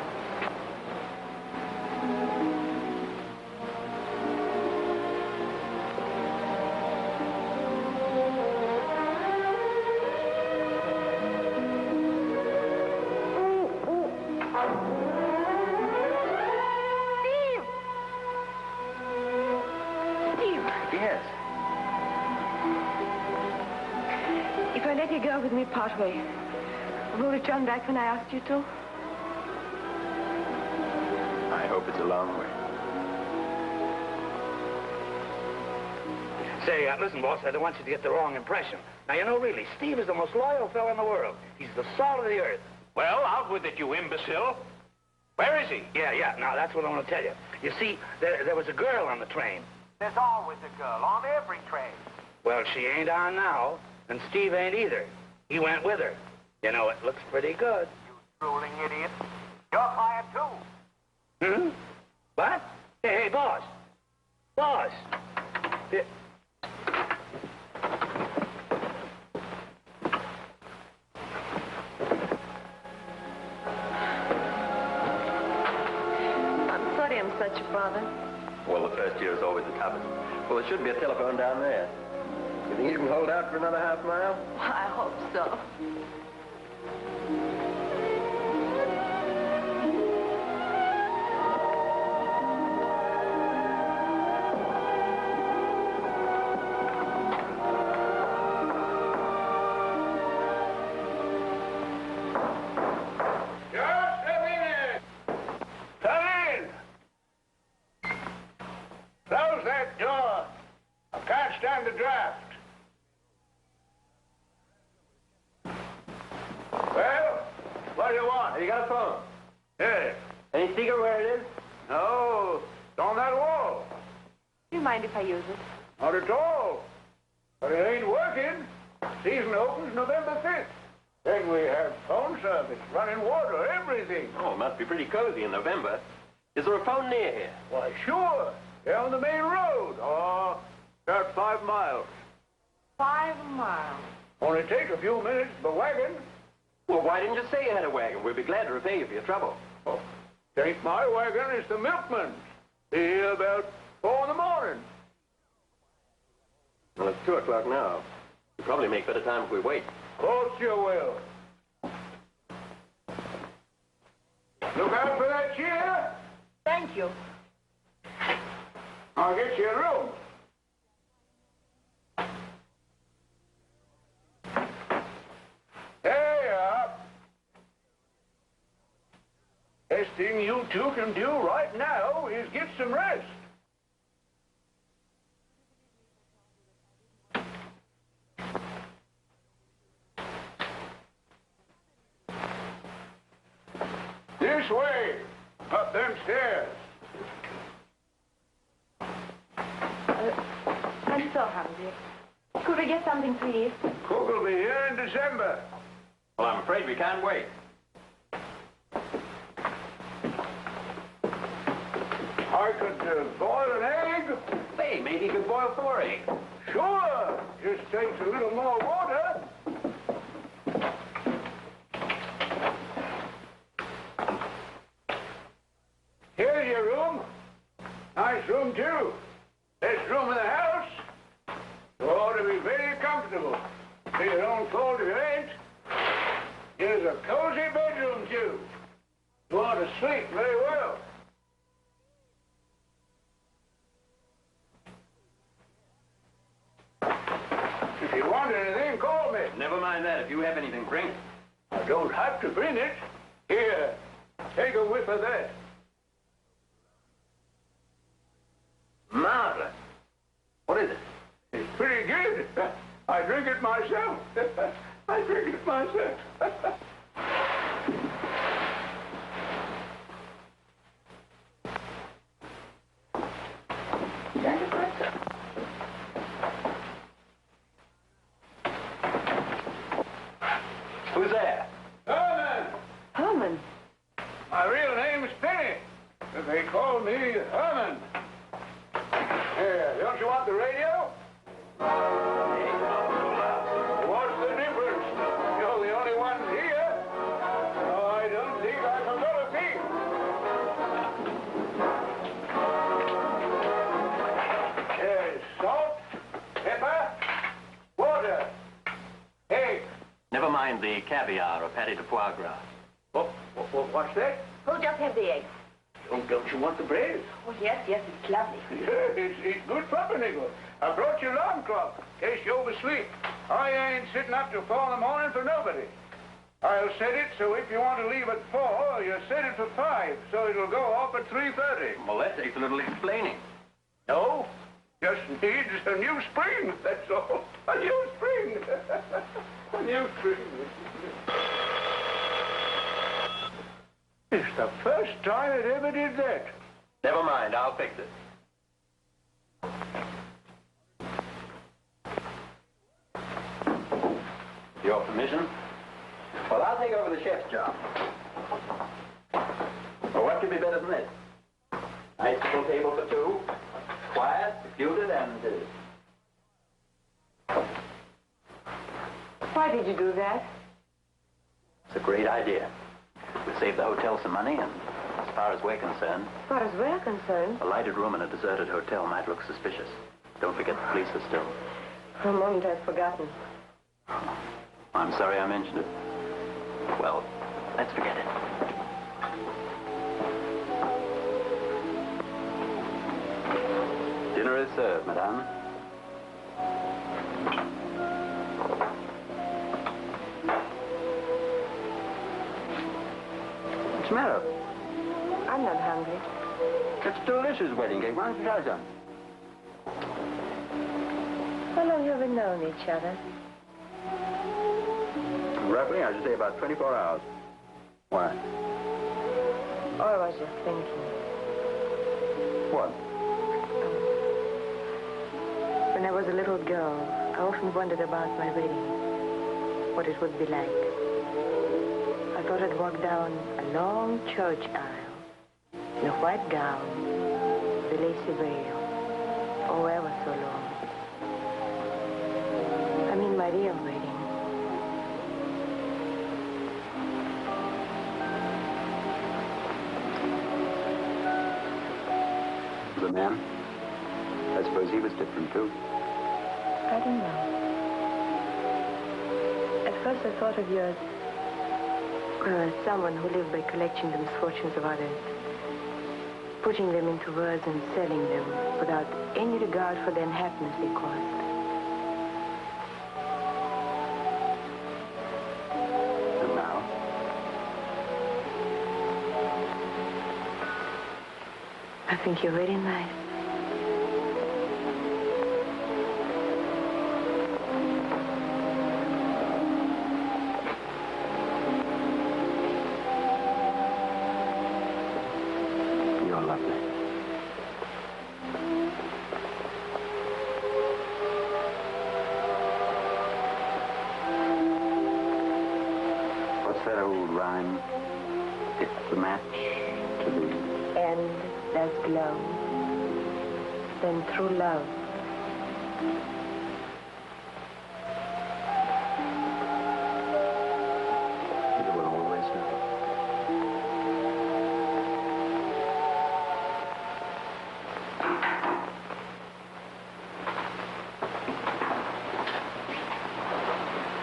Go with me partway. Will you return back when I asked you to? I hope it's a long way. Say, listen, boss, I don't want you to get the wrong impression. Now, you know, really, Steve is the most loyal fellow in the world. He's the salt of the earth. Well, out with it, you imbecile. Where is he? Yeah, now, that's what I want to tell you. You see, there was a girl on the train. There's always a girl on every train. Well, she ain't on now, and Steve ain't either. He went with her. You know, it looks pretty good. You drooling idiot. You're fired, too. Hmm? What? Hey, boss. Boss. I'm sorry I'm such a bother. Well, the first year is always the toughest. Well, there should be a telephone down there. You think you can hold out for another half mile? I hope so. Close that door. I can't stand the draft. Well, what do you want? Have you got a phone? Yes. Any secret where it is? No, it's on that wall. Do you mind if I use it? Not at all. But it ain't working. Season opens November 5th. Then we have phone service, running water, everything. Oh, it must be pretty cozy in November. Is there a phone near here? Why, sure. They're on the main road. Oh, about 5 miles. 5 miles. Only take a few minutes by wagon. Well, why didn't you say you had a wagon? We'd be glad to repay you for your trouble. Oh, it ain't my wagon, it's the milkman's. Be here about 4 in the morning. Well, it's 2 o'clock now. We'll probably make better time if we wait. Of course you will. Look out for that chair. Thank you. I'll get you a room. There you are. Best thing you two can do right now is get some rest. This way. Up them stairs. I'm so hungry. Could we get something to eat? Cook will be here in December. Well, I'm afraid we can't wait. I could boil an egg. Say, maybe you could boil 4 eggs. Sure. Just takes a little more water. Here's your room. Nice room, too. Best room in the house. You ought to be very comfortable. Be your own fault if you ain't. Here's a cozy bedroom, too. You ought to sleep very well. If you want anything, call me. Never mind that. If you have anything, bring it. I don't have to bring it. Here, take a whiff of that. Marvelous. What is it? It's pretty good. I drink it myself. I drink it myself. Who's there? Herman! Herman? My real name is Penny, but they call me Herman. Here, don't you want the radio? What's the difference? You're the only one here. Oh, I don't think I forgot a thing. There's salt, pepper, water, egg. Never mind the caviar or pâté de foie gras. What's that? Who'll just have the eggs? Don't you want the bread? Oh, yes, it's lovely. Yeah, it's good pumpernickel. I brought you alarm clock in case you oversleep. I ain't sitting up till 4 in the morning for nobody. I'll set it so if you want to leave at 4, you set it for 5, so it'll go off at 3:30. Well, that takes a little explaining. No, just needs a new spring, that's all. A new spring. A new spring. It's the first time it ever did that. Never mind, I'll fix it. Your permission? Well, I'll take over the chef's job. Well, what could be better than this? Nice little table for 2. Quiet, secluded, and... Why did you do that? It's a great idea. We'll save the hotel some money, and as far as we're concerned, As far as we're concerned, a lighted room in a deserted hotel might look suspicious. Don't forget the police are still. for a moment I'd forgotten. I'm sorry I mentioned it. Well, let's forget it. Dinner is served, madame. What's the matter? I'm not hungry. It's delicious wedding cake. Why don't you try some? How long have we known each other? Roughly, I should say about 24 hours. Why? Oh, I was just thinking. What? When I was a little girl, I often wondered about my wedding, what it would be like. I thought I'd walk down a long church aisle in a white gown, the lacy veil, oh, ever so long. I mean my real wedding. The man? I suppose he was different, too. I don't know. At first I thought of you as someone who lived by collecting the misfortunes of others, putting them into words and selling them without any regard for the unhappiness they caused. And now? I think you're very nice. old rhyme. It's the match to the end does glow, then through love. You will always know.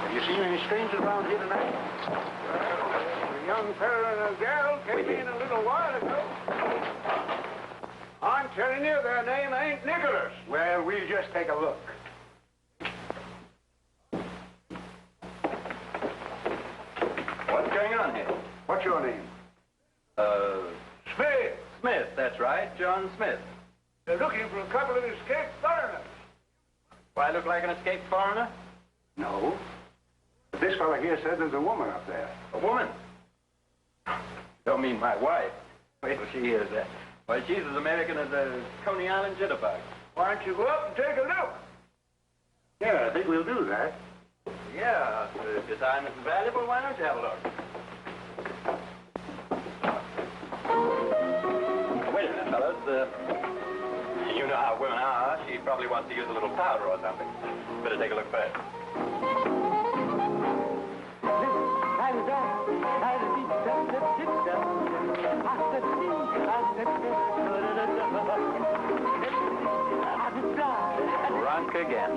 Have you seen any strangers around here tonight? A young fella and a gal came in a little while ago. I'm telling you, their name ain't Nicholas. Well, we'll just take a look. What's going on here? What's your name? Smith. Smith, that's right. John Smith. They're looking for a couple of escaped foreigners. Do I look like an escaped foreigner? No. But this fella here said there's a woman up there. A woman? Don't mean my wife. Wait till she hears that. Why, she's as American as a Coney Island jitterbug. Why don't you go up and take a look? Yeah, I think we'll do that. Yeah, if your time isn't valuable, why don't you have a look? Wait a minute, fellas. You know how women are. She probably wants to use a little powder or something. Better take a look first. Drunk again.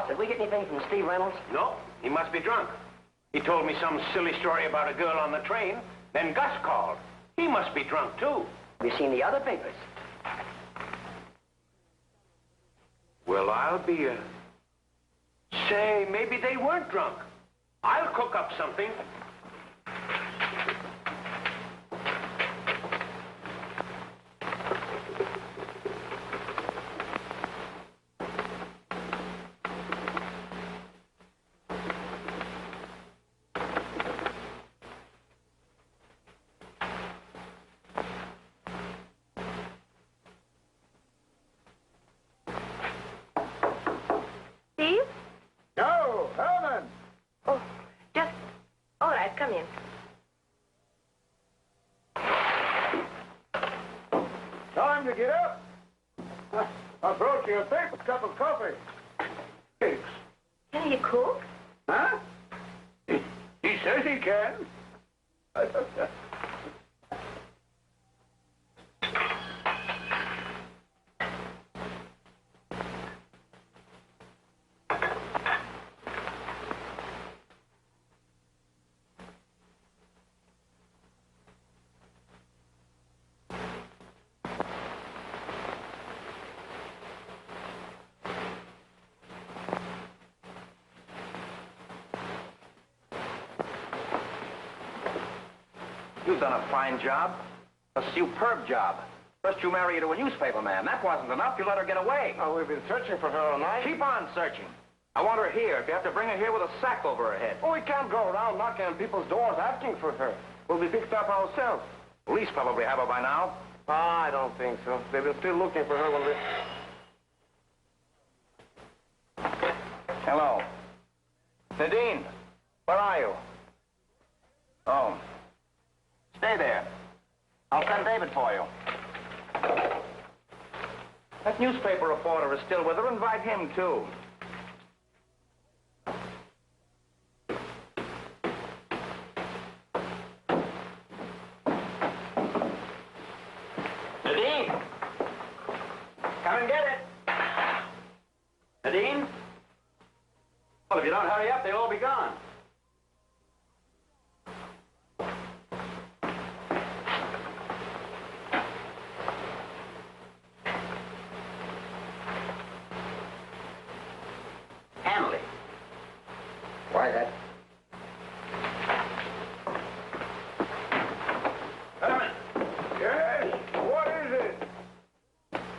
Did we get anything from Steve Reynolds? No, he must be drunk. He told me some silly story about a girl on the train. Then Gus called. He must be drunk, too. Have you seen the other papers? Well, I'll be, Say, maybe they weren't drunk. I'll cook up something. Time to get up. I brought you a big cup of coffee. Thanks. Can you cook? Huh? He says he can. You've done a fine job. A superb job. First you marry her to a newspaper man. That wasn't enough. You let her get away. Oh, we've been searching for her all night. Keep on searching. I want her here. If you have to bring her here with a sack over her head. Oh, we can't go around knocking on people's doors asking for her. We'll be picked up ourselves. Police probably have her by now. I don't think so. They were still looking for her when we... Hello. Nadine, where are you? Oh. Stay there. I'll send David for you. Let newspaper reporter is still with her, invite him, too. Nadine! Come and get it. Nadine? Well, if you don't hurry up, they'll all be gone. Hanley. Why, that... Herman. Yes? What is it?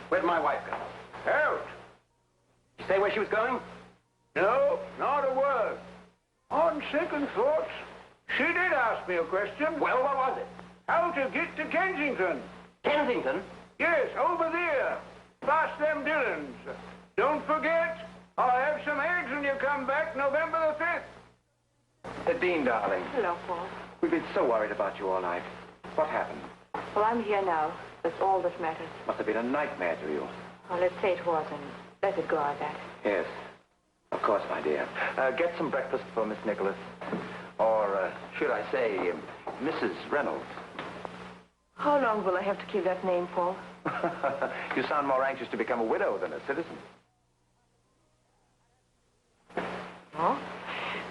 Where'd my wife go? Out. Did you say where she was going? No, not a word. On second thoughts, she did ask me a question. Well, what was it? How to get to Kensington. Kensington? Yes, over there. Past them Dillons. Don't forget, I'll have some eggs when you come back November the 5th. Dean, darling. Hello, Paul. We've been so worried about you all night. What happened? Well, I'm here now. That's all that matters. Must have been a nightmare to you. Well, let's say it was, and let it go at that. Yes. Of course, my dear. Get some breakfast for Miss Nicholas. Or, should I say, Mrs. Reynolds. How long will I have to keep that name, Paul? You sound more anxious to become a widow than a citizen. Oh?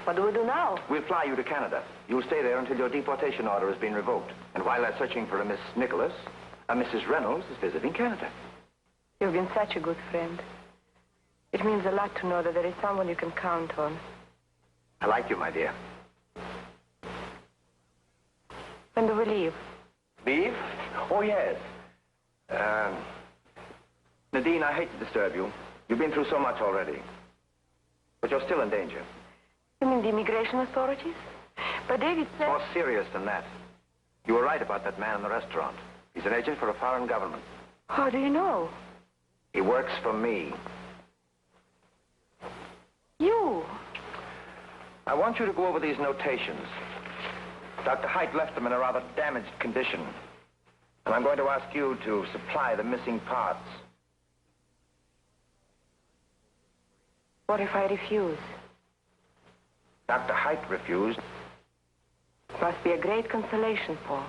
What do we do now? We'll fly you to Canada. You'll stay there until your deportation order has been revoked. And while they're searching for a Miss Nicholas, a Mrs. Reynolds is visiting Canada. You've been such a good friend. It means a lot to know that there is someone you can count on. I like you, my dear. When do we leave? Leave? Oh, yes. Nadine, I hate to disturb you. You've been through so much already. But you're still in danger. You mean the immigration authorities? But David said... More serious than that. You were right about that man in the restaurant. He's an agent for a foreign government. How do you know? He works for me. You? I want you to go over these notations. Dr. Height left them in a rather damaged condition. And I'm going to ask you to supply the missing parts. What if I refuse? Dr. Height refused. It must be a great consolation, Paul.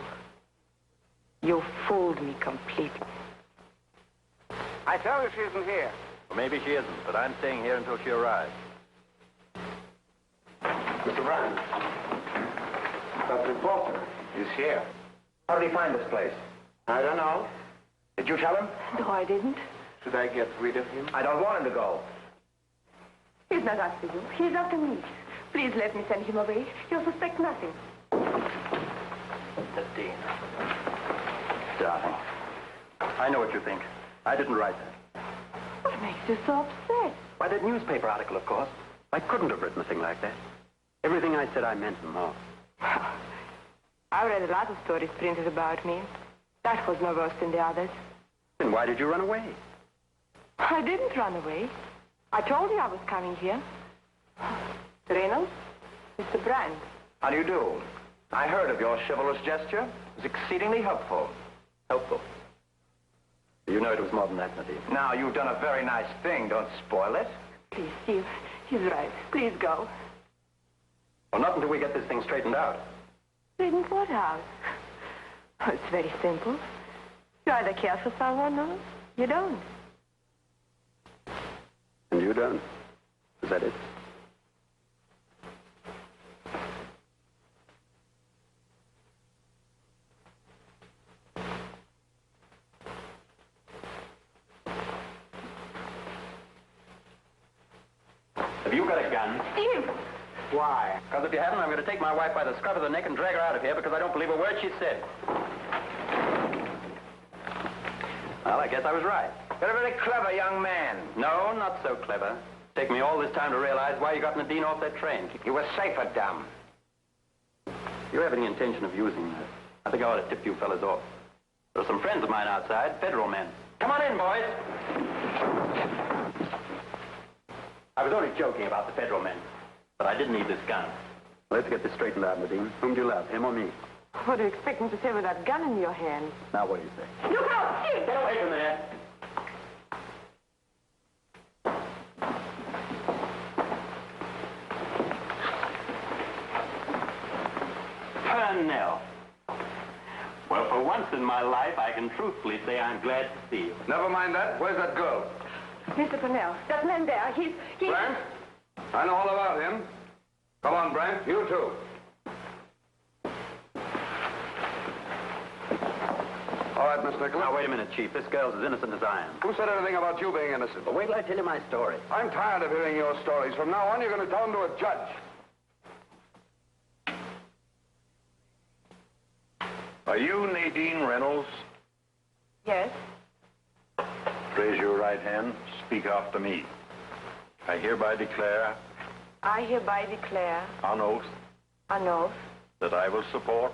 You fooled me completely. I tell you she isn't here. Well, maybe she isn't, but I'm staying here until she arrives. Mr. Brown. Dr. Reporter is here. How did he find this place? I don't know. Did you tell him? No, I didn't. Should I get rid of him? I don't want him to go. He's not after you. He's after me. Please let me send him away. He'll suspect nothing. Dean. Darling. I know what you think. I didn't write that. What makes you so upset? Why, that newspaper article, of course. I couldn't have written a thing like that. Everything I said I meant and more. I read a lot of stories printed about me. That was no worse than the others. Then why did you run away? I didn't run away. I told you I was coming here. Reynolds, Mr. Brand. How do you do? I heard of your chivalrous gesture. It was exceedingly helpful. Helpful. You know it was more than that, Nadine. Now, you've done a very nice thing. Don't spoil it. Please, Steve. He's right. Please go. Well, not until we get this thing straightened out. Straightened what out? Oh, it's very simple. You either care for someone or you don't. And you don't. Is that it? Have you got a gun? Steve! Why? Because if you haven't, I'm going to take my wife by the scruff of the neck and drag her out of here because I don't believe a word she said. Well, I guess I was right. You're a very clever young man. No, not so clever. Take me all this time to realize why you got Nadine off that train. You were safer dumb. If you have any intention of using that, I think I ought to tip you fellas off. There are some friends of mine outside, federal men. Come on in, boys. I was only joking about the federal men, but I did need this gun. Let's get this straightened out, Nadine. Whom do you love, him or me? What do you expect me to say with that gun in your hand? Now, what do you say? Look out, Steve! Get away from there. Purnell. Well, for once in my life, I can truthfully say I'm glad to see you. Never mind that. Where's that girl? Mr. Purnell, that man there, he's... Brant? I know all about him. Come on, Brant. You too. All right, Miss Nicholas. Now, wait a minute, Chief. This girl's as innocent as I am. Who said anything about you being innocent? But wait till I tell you my story. I'm tired of hearing your stories. From now on, you're going to tell them to a judge. Are you Nadine Reynolds? Yes? Raise your right hand. Speak after me. I hereby declare... I hereby declare... On oath... On oath... That I will support...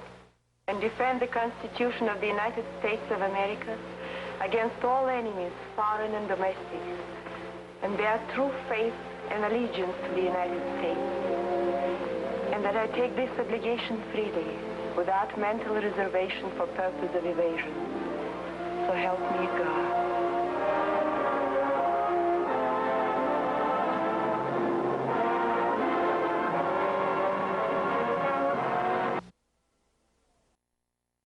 And defend the Constitution of the United States of America against all enemies, foreign and domestic, and bear true faith and allegiance to the United States. And that I take this obligation freely, without mental reservation for purpose of evasion. So help me God.